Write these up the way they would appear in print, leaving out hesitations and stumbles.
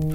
Hey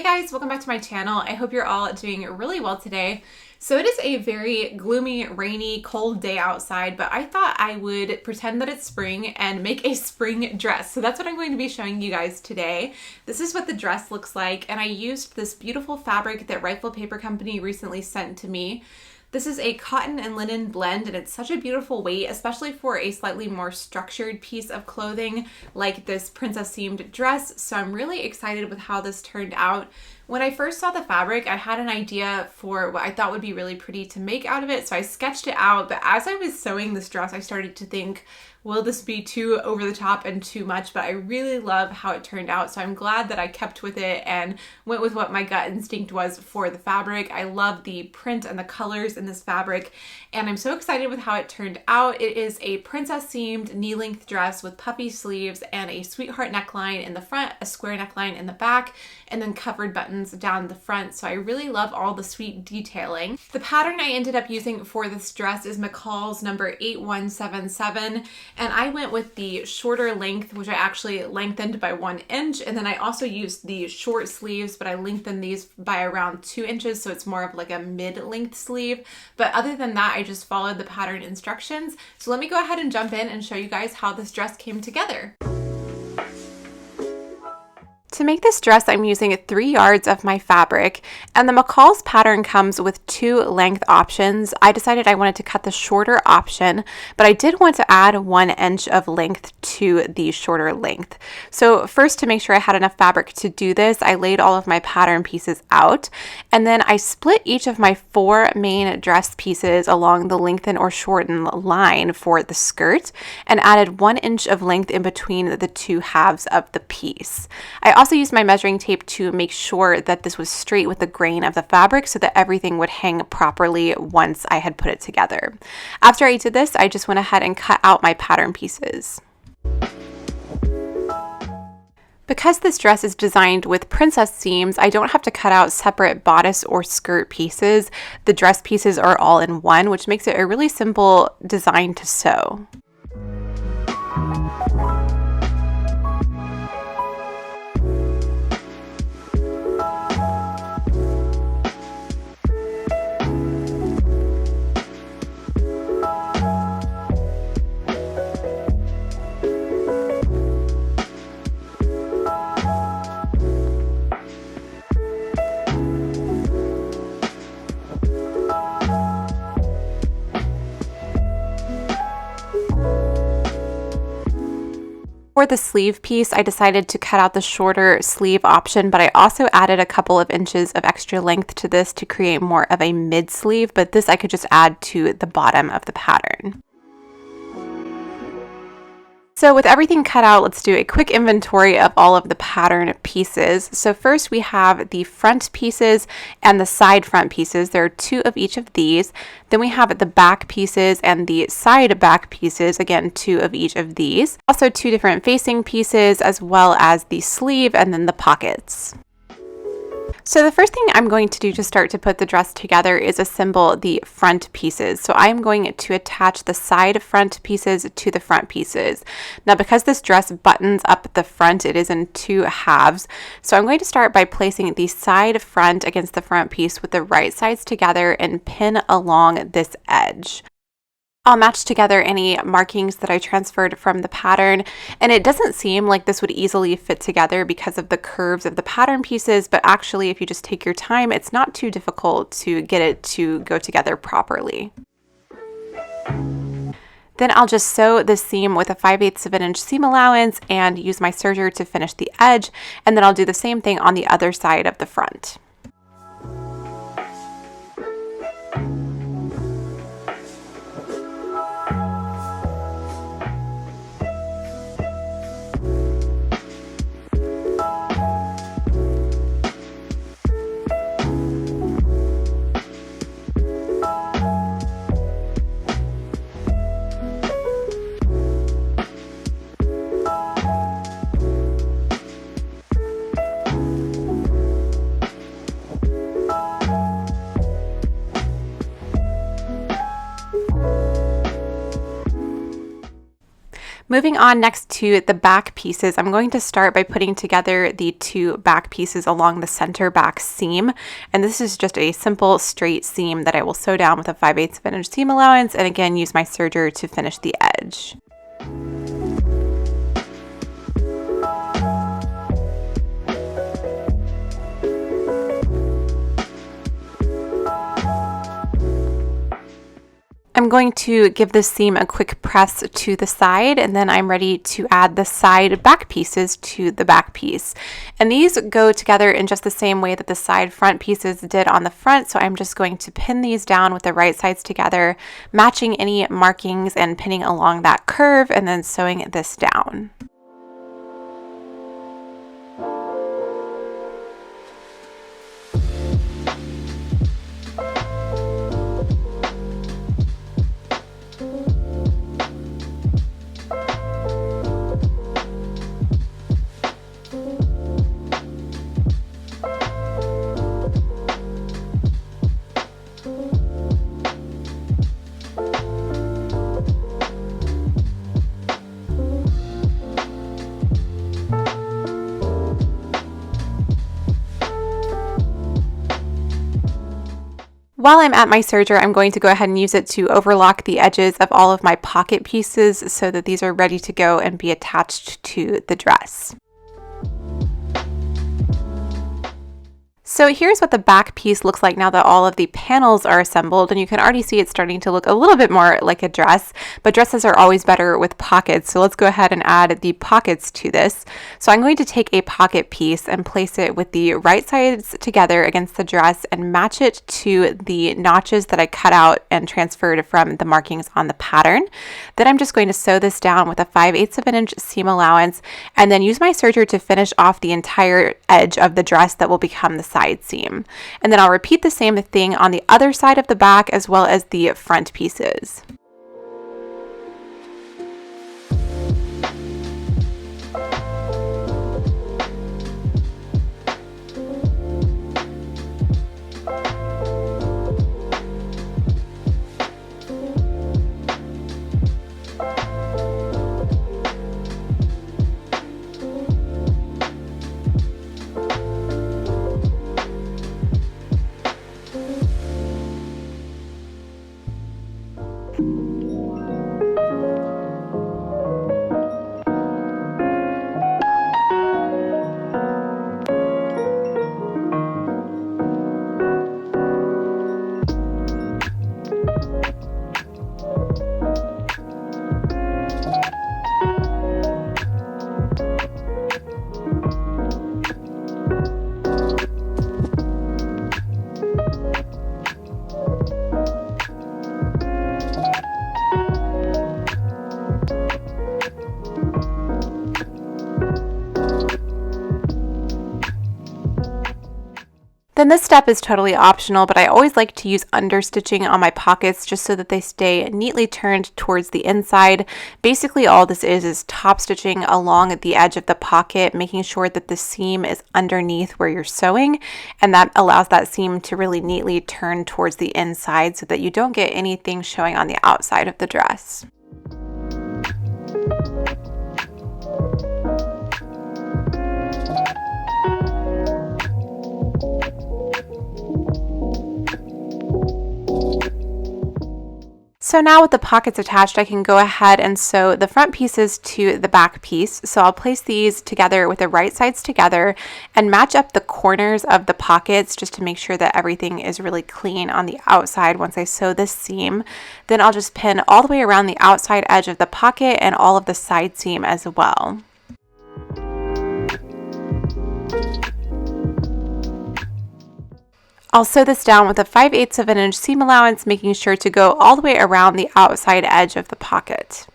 guys, welcome back to my channel. I hope you're all doing really well today. So it is a very gloomy, rainy, cold day outside, but I thought I would pretend that it's spring and make a spring dress. So that's what I'm going to be showing you guys today. This is what the dress looks like, and I used this beautiful fabric that Rifle Paper Company recently sent to me. This is a cotton and linen blend, and it's such a beautiful weight, especially for a slightly more structured piece of clothing like this princess themed dress. So I'm really excited with how this turned out. When I first saw the fabric, I had an idea for what I thought would be really pretty to make out of it. So I sketched it out, but as I was sewing this dress, I started to think, will this be too over the top and too much? But I really love how it turned out. So I'm glad that I kept with it and went with what my gut instinct was for the fabric. I love the print and the colors in this fabric, and I'm so excited with how it turned out. It is a princess themed knee-length dress with puffy sleeves and a sweetheart neckline in the front, a square neckline in the back, and then covered buttons down the front. So I really love all the sweet detailing. The pattern I ended up using for this dress is McCall's number 8177. And I went with the shorter length, which I actually lengthened by 1 inch. And then I also used the short sleeves, but I lengthened these by around 2 inches. So it's more of like a mid-length sleeve. But other than that, I just followed the pattern instructions. So let me go ahead and jump in and show you guys how this dress came together. To make this dress, I'm using 3 yards of my fabric, and the McCall's pattern comes with 2 length options. I decided I wanted to cut the shorter option, but I did want to add 1 inch of length to the shorter length. So first, to make sure I had enough fabric to do this, I laid all of my pattern pieces out, and then I split each of my 4 main dress pieces along the lengthen or shorten line for the skirt, and added 1 inch of length in between the 2 halves of the piece. I also used my measuring tape to make sure that this was straight with the grain of the fabric so that everything would hang properly once I had put it together. After I did this, I just went ahead and cut out my pattern pieces. Because this dress is designed with princess seams, I don't have to cut out separate bodice or skirt pieces. The dress pieces are all in one, which makes it a really simple design to sew. For the sleeve piece, I decided to cut out the shorter sleeve option, but I also added a couple of inches of extra length to this to create more of a mid sleeve, but this I could just add to the bottom of the pattern. So with everything cut out, let's do a quick inventory of all of the pattern pieces. So first we have the front pieces and the side front pieces. There are 2 of each of these. Then we have the back pieces and the side back pieces, again 2 of each of these. Also 2 different facing pieces, as well as the sleeve and then the pockets. So the first thing I'm going to do to start to put the dress together is assemble the front pieces. So I'm going to attach the side front pieces to the front pieces. Now, because this dress buttons up the front, it is in 2 halves. So I'm going to start by placing the side front against the front piece with the right sides together and pin along this edge. I'll match together any markings that I transferred from the pattern, and it doesn't seem like this would easily fit together because of the curves of the pattern pieces, but actually if you just take your time, it's not too difficult to get it to go together properly. Then I'll just sew the seam with a 5/8 of an inch seam allowance and use my serger to finish the edge, and then I'll do the same thing on the other side of the front. Moving on next to the back pieces, I'm going to start by putting together the two back pieces along the center back seam. And this is just a simple straight seam that I will sew down with a 5/8 of an inch seam allowance, and again use my serger to finish the edge. I'm going to give this seam a quick press to the side, and then I'm ready to add the side back pieces to the back piece. And these go together in just the same way that the side front pieces did on the front, so I'm just going to pin these down with the right sides together, matching any markings and pinning along that curve, and then sewing this down. While I'm at my serger, I'm going to go ahead and use it to overlock the edges of all of my pocket pieces so that these are ready to go and be attached to the dress. So here's what the back piece looks like now that all of the panels are assembled, and you can already see it's starting to look a little bit more like a dress, but dresses are always better with pockets. So let's go ahead and add the pockets to this. So I'm going to take a pocket piece and place it with the right sides together against the dress and match it to the notches that I cut out and transferred from the markings on the pattern. Then I'm just going to sew this down with a 5/8 of an inch seam allowance, and then use my serger to finish off the entire edge of the dress that will become the side seam. And then I'll repeat the same thing on the other side of the back as well as the front pieces. Then this step is totally optional, but I always like to use understitching on my pockets just so that they stay neatly turned towards the inside. Basically all this is top stitching along the edge of the pocket, making sure that the seam is underneath where you're sewing, and that allows that seam to really neatly turn towards the inside so that you don't get anything showing on the outside of the dress. So now with the pockets attached, I can go ahead and sew the front pieces to the back piece. So I'll place these together with the right sides together and match up the corners of the pockets just to make sure that everything is really clean on the outside once I sew this seam. Then I'll just pin all the way around the outside edge of the pocket and all of the side seam as well. I'll sew this down with a 5/8 of an inch seam allowance, making sure to go all the way around the outside edge of the pocket.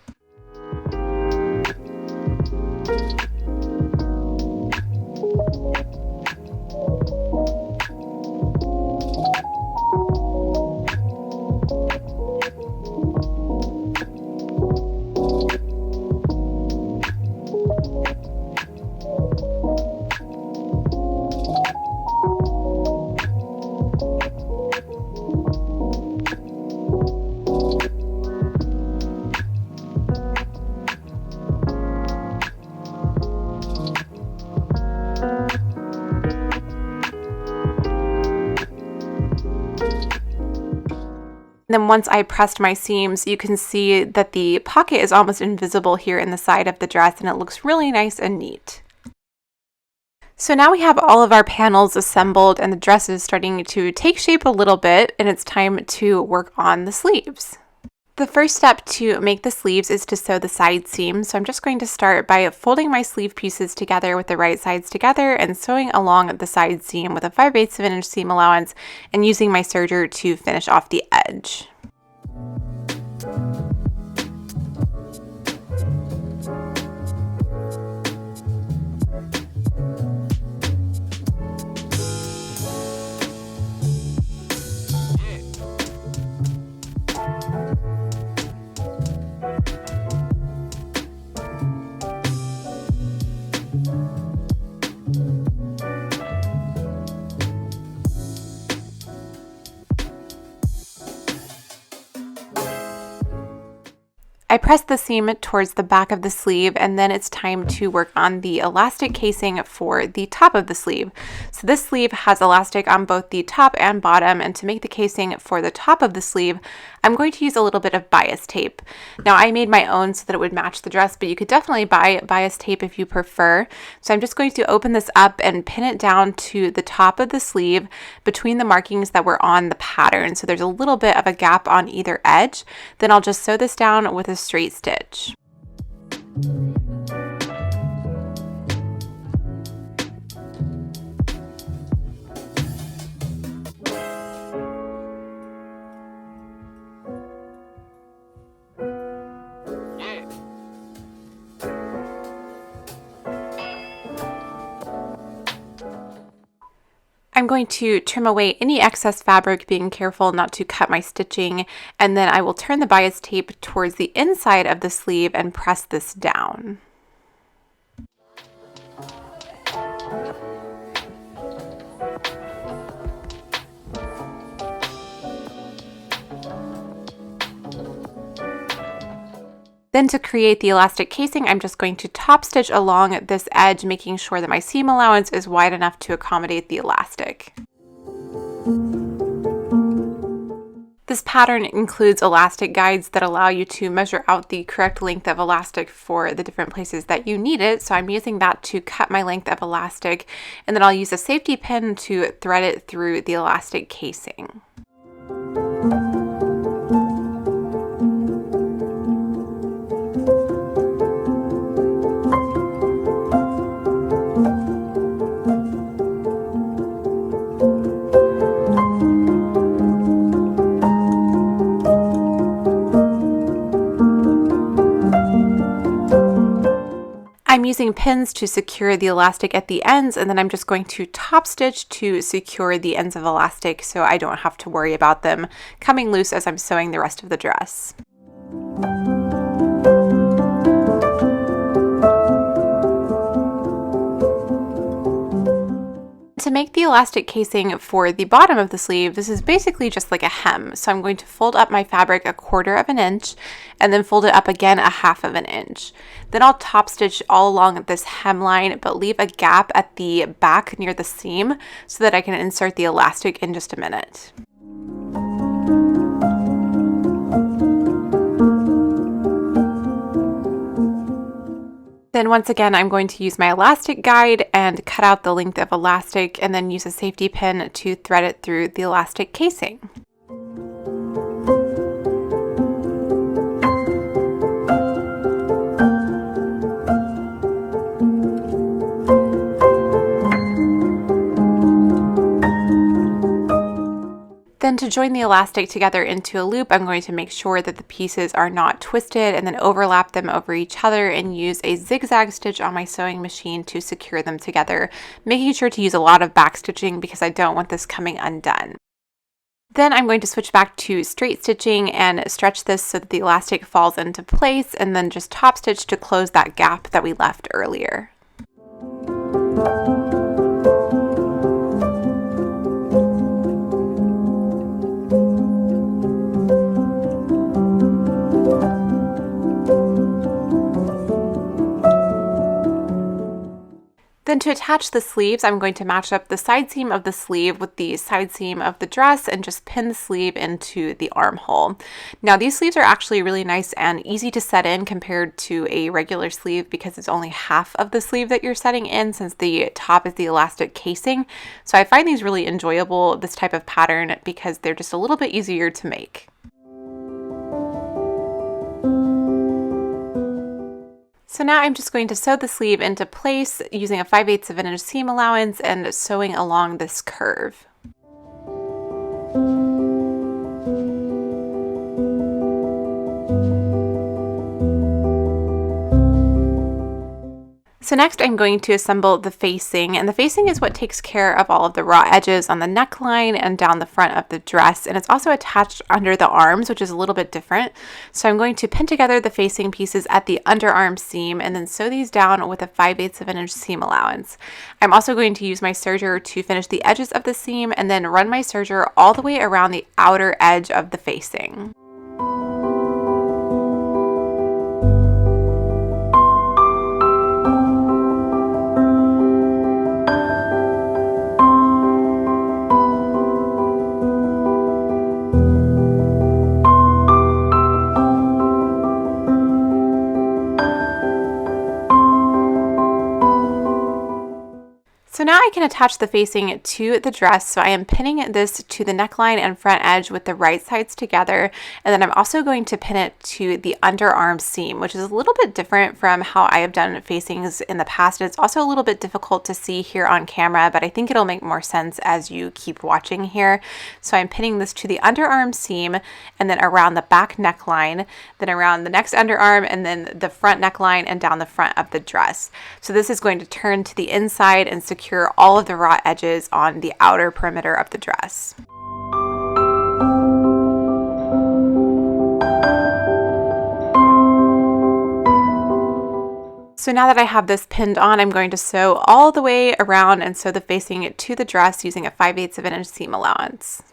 Then once I pressed my seams, you can see that the pocket is almost invisible here in the side of the dress, and it looks really nice and neat. So now we have all of our panels assembled and the dress is starting to take shape a little bit, and it's time to work on the sleeves. The first step to make the sleeves is to sew the side seams. So I'm just going to start by folding my sleeve pieces together with the right sides together and sewing along the side seam with a 5/8 of an inch seam allowance and using my serger to finish off the edge. I press the seam towards the back of the sleeve, and then it's time to work on the elastic casing for the top of the sleeve. So this sleeve has elastic on both the top and bottom, and to make the casing for the top of the sleeve, I'm going to use a little bit of bias tape. Now I made my own so that it would match the dress, but you could definitely buy bias tape if you prefer. So I'm just going to open this up and pin it down to the top of the sleeve between the markings that were on the pattern. So there's a little bit of a gap on either edge. Then I'll just sew this down with a straight stitch. I'm going to trim away any excess fabric, being careful not to cut my stitching, and then I will turn the bias tape towards the inside of the sleeve and press this down. Then to create the elastic casing, I'm just going to top stitch along this edge, making sure that my seam allowance is wide enough to accommodate the elastic. This pattern includes elastic guides that allow you to measure out the correct length of elastic for the different places that you need it. So I'm using that to cut my length of elastic, and then I'll use a safety pin to thread it through the elastic casing. I'm using pins to secure the elastic at the ends, and then I'm just going to top stitch to secure the ends of elastic so I don't have to worry about them coming loose as I'm sewing the rest of the dress. To make the elastic casing for the bottom of the sleeve, this is basically just like a hem. So I'm going to fold up my fabric 1/4 of an inch and then fold it up again 1/2 of an inch. Then I'll top stitch all along this hemline, but leave a gap at the back near the seam so that I can insert the elastic in just a minute. Then once again, I'm going to use my elastic guide and cut out the length of elastic and then use a safety pin to thread it through the elastic casing. Then to join the elastic together into a loop, I'm going to make sure that the pieces are not twisted and then overlap them over each other and use a zigzag stitch on my sewing machine to secure them together, making sure to use a lot of back stitching because I don't want this coming undone. Then I'm going to switch back to straight stitching and stretch this so that the elastic falls into place, and then just top stitch to close that gap that we left earlier. Then then to attach the sleeves, I'm going to match up the side seam of the sleeve with the side seam of the dress and just pin the sleeve into the armhole. Now these sleeves are actually really nice and easy to set in compared to a regular sleeve because it's only half of the sleeve that you're setting in since the top is the elastic casing. So I find these really enjoyable, this type of pattern, because they're just a little bit easier to make. So now I'm just going to sew the sleeve into place using a 5/8 of an inch seam allowance and sewing along this curve. So next I'm going to assemble the facing, and the facing is what takes care of all of the raw edges on the neckline and down the front of the dress, and it's also attached under the arms, which is a little bit different. So I'm going to pin together the facing pieces at the underarm seam and then sew these down with a 5/8 of an inch seam allowance. I'm also going to use my serger to finish the edges of the seam and then run my serger all the way around the outer edge of the facing. So now I can attach the facing to the dress. So I am pinning this to the neckline and front edge with the right sides together. And then I'm also going to pin it to the underarm seam, which is a little bit different from how I have done facings in the past. It's also a little bit difficult to see here on camera, but I think it'll make more sense as you keep watching here. So I'm pinning this to the underarm seam and then around the back neckline, then around the next underarm, and then the front neckline and down the front of the dress. So this is going to turn to the inside and secure all of the raw edges on the outer perimeter of the dress. So now that I have this pinned on, I'm going to sew all the way around and sew the facing to the dress using a 5/8 of an inch seam allowance.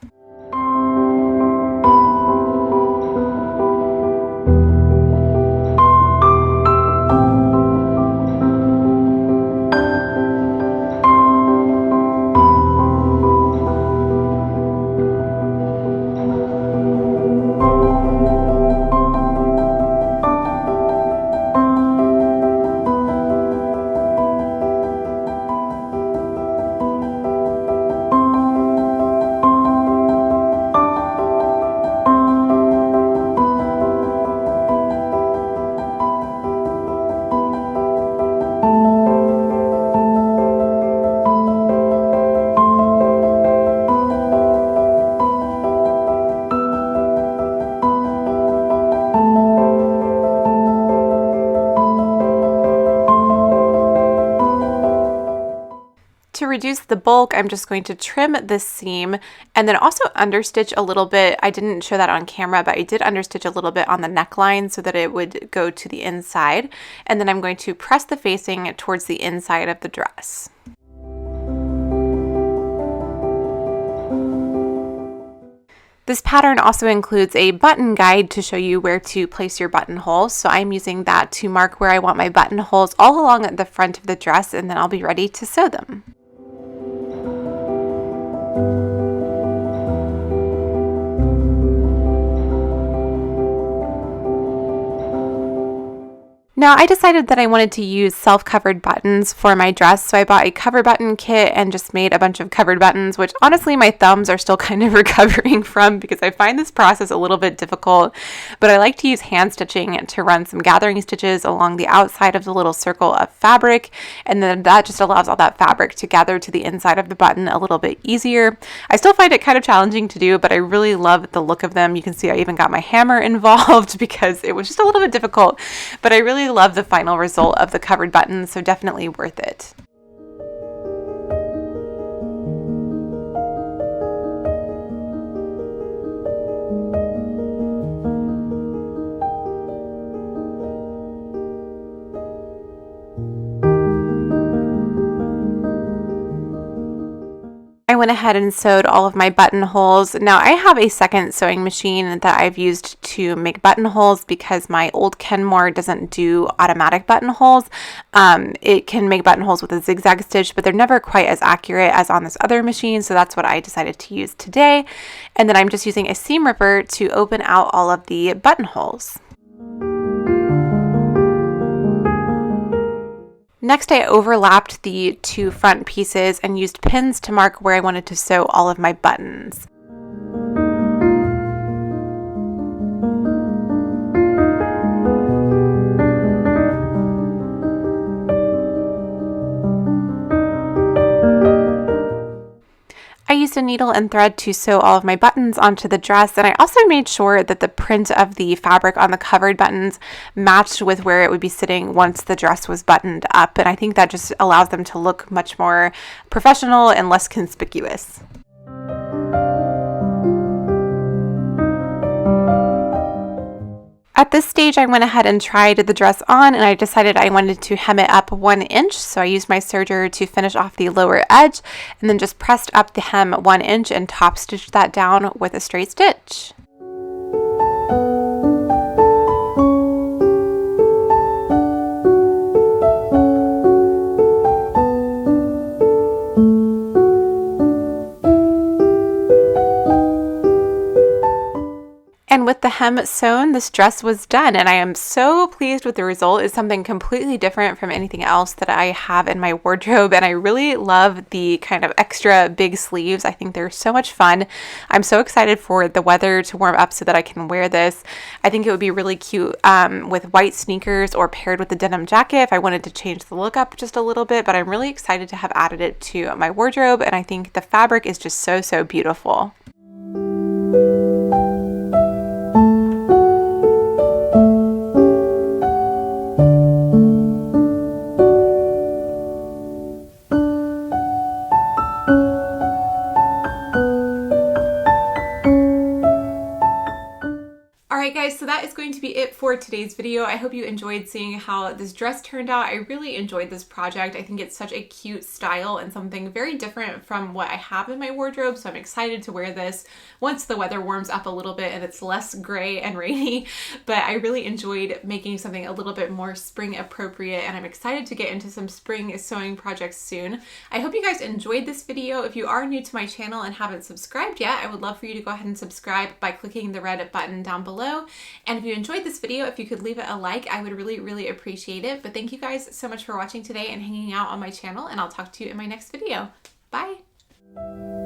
To reduce the bulk, I'm just going to trim this seam and then also understitch a little bit. I didn't show that on camera, but I did understitch a little bit on the neckline so that it would go to the inside. And then I'm going to press the facing towards the inside of the dress. This pattern also includes a button guide to show you where to place your buttonholes. So I'm using that to mark where I want my buttonholes all along the front of the dress, and then I'll be ready to sew them. Now I decided that I wanted to use self-covered buttons for my dress, so I bought a cover button kit and just made a bunch of covered buttons, which honestly my thumbs are still kind of recovering from because I find this process a little bit difficult, but I like to use hand stitching to run some gathering stitches along the outside of the little circle of fabric, and then that just allows all that fabric to gather to the inside of the button a little bit easier. I still find it kind of challenging to do, but I really love the look of them. You can see I even got my hammer involved because it was just a little bit difficult, but I really love the final result of the covered buttons, so definitely worth it. I went ahead and sewed all of my buttonholes. Now I have a second sewing machine that I've used to make buttonholes because my old Kenmore doesn't do automatic buttonholes. It can make buttonholes with a zigzag stitch, but they're never quite as accurate as on this other machine, so that's what I decided to use today. And then I'm just using a seam ripper to open out all of the buttonholes. Next, I overlapped the two front pieces and used pins to mark where I wanted to sew all of my buttons. I used a needle and thread to sew all of my buttons onto the dress, and I also made sure that the print of the fabric on the covered buttons matched with where it would be sitting once the dress was buttoned up, and I think that just allows them to look much more professional and less conspicuous. At this stage, I went ahead and tried the dress on, and I decided I wanted to hem it up 1 inch. So I used my serger to finish off the lower edge and then just pressed up the hem 1 inch and top stitched that down with a straight stitch. And with the hem sewn, this dress was done, and I am so pleased with the result. It's something completely different from anything else that I have in my wardrobe, and I really love the kind of extra big sleeves. I think they're so much fun. I'm so excited for the weather to warm up so that I can wear this. I think it would be really cute with white sneakers or paired with the denim jacket if I wanted to change the look up just a little bit, but I'm really excited to have added it to my wardrobe, and I think the fabric is just so beautiful. Alright guys, so that is going to be it for today's video. I hope you enjoyed seeing how this dress turned out. I really enjoyed this project. I think it's such a cute style and something very different from what I have in my wardrobe, so I'm excited to wear this once the weather warms up a little bit and it's less gray and rainy. But I really enjoyed making something a little bit more spring appropriate, and I'm excited to get into some spring sewing projects soon. I hope you guys enjoyed this video. If you are new to my channel and haven't subscribed yet, I would love for you to go ahead and subscribe by clicking the red button down below. And if you enjoyed this video, if you could leave it a like, I would really appreciate it. But thank you guys so much for watching today and hanging out on my channel, and I'll talk to you in my next video. Bye!